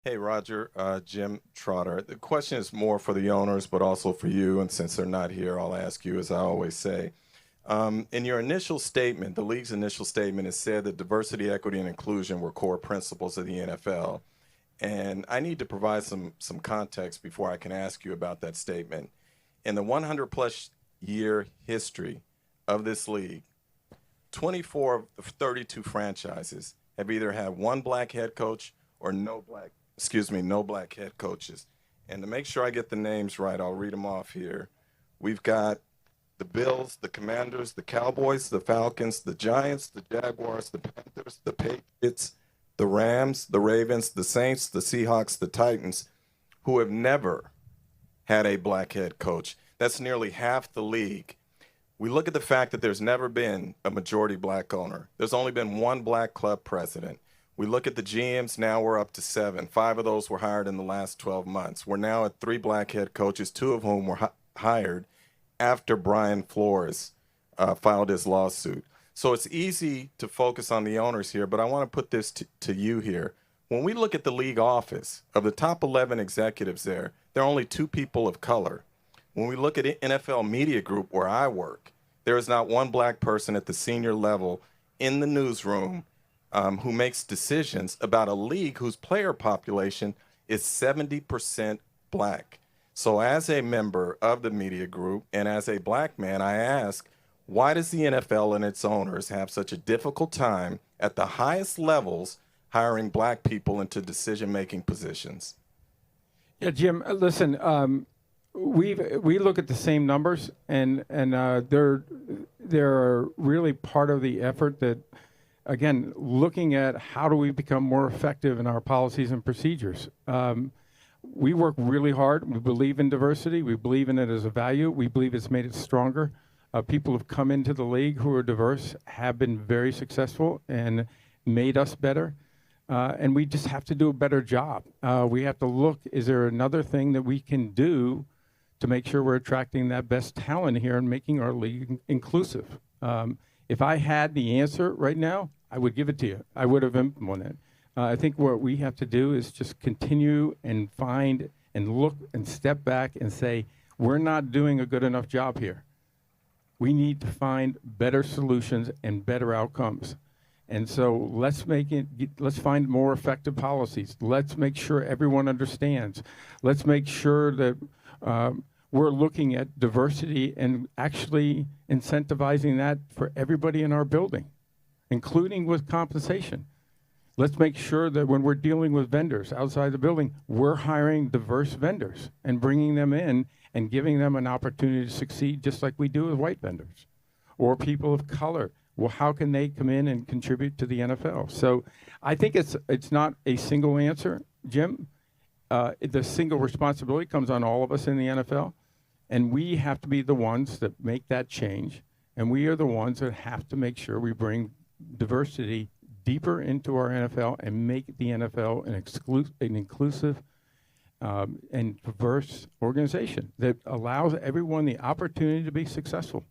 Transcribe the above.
Hey, Roger, Jim Trotter. The question is more for the owners, but also for you. And since they're not here, I'll ask you, as I always say. In your initial statement, the league's initial statement, it said that diversity, equity, and inclusion were core principles of the NFL. And I need to provide some context before I can ask you about that statement. In the 100 plus year history of this league, 24 of 32 franchises have either had one black head coach or no black head coaches. And to make sure I get the names right, I'll read them off here. We've got the Bills, the Commanders, the Cowboys, the Falcons, the Giants, the Jaguars, the Panthers, the Patriots, the Rams, the Ravens, the Saints, the Seahawks, the Titans, who have never had a black head coach. That's nearly half the league. We look at the fact that there's never been a majority black owner. There's only been one black club president. We look at the GMs, now we're up to 7. 5 of those were hired in the last 12 months. We're now at 3 black head coaches, 2 of whom were hired after Brian Flores filed his lawsuit. So it's easy to focus on the owners here, but I want to put this to you here. When we look at the league office, of the top 11 executives there are only 2 people of color. When we look at NFL Media Group, where I work, there is not one black person at the senior level in the newsroom who makes decisions about a league whose player population is 70% black. So as a member of the media group and as a black man, I ask, why does the NFL and its owners have such a difficult time at the highest levels hiring black people into decision-making positions? Yeah, Jim, listen, we look at the same numbers, and they're really part of the effort that, again, looking at how do we become more effective in our policies and procedures. We work really hard. We believe in diversity. We believe in it as a value. We believe it's made it stronger. People who've come into the league who are diverse have been very successful and made us better. And we just have to do a better job. We have to look, is there another thing that we can do to make sure we're attracting that best talent here and making our league inclusive? If I had the answer right now, I would give it to you. I would have implemented it. I think what we have to do is just continue and find and look and step back and say, we're not doing a good enough job here. We need to find better solutions and better outcomes. And so let's find more effective policies. Let's make sure everyone understands. Let's make sure that we're looking at diversity and actually incentivizing that for everybody in our building, including with compensation. Let's make sure that when we're dealing with vendors outside the building, we're hiring diverse vendors and bringing them in and giving them an opportunity to succeed just like we do with white vendors or people of color. Well, how can they come in and contribute to the NFL? So I think it's not a single answer, Jim. The single responsibility comes on all of us in the NFL, and we have to be the ones that make that change, and we are the ones that have to make sure we bring diversity deeper into our NFL and make the NFL an inclusive and diverse organization that allows everyone the opportunity to be successful.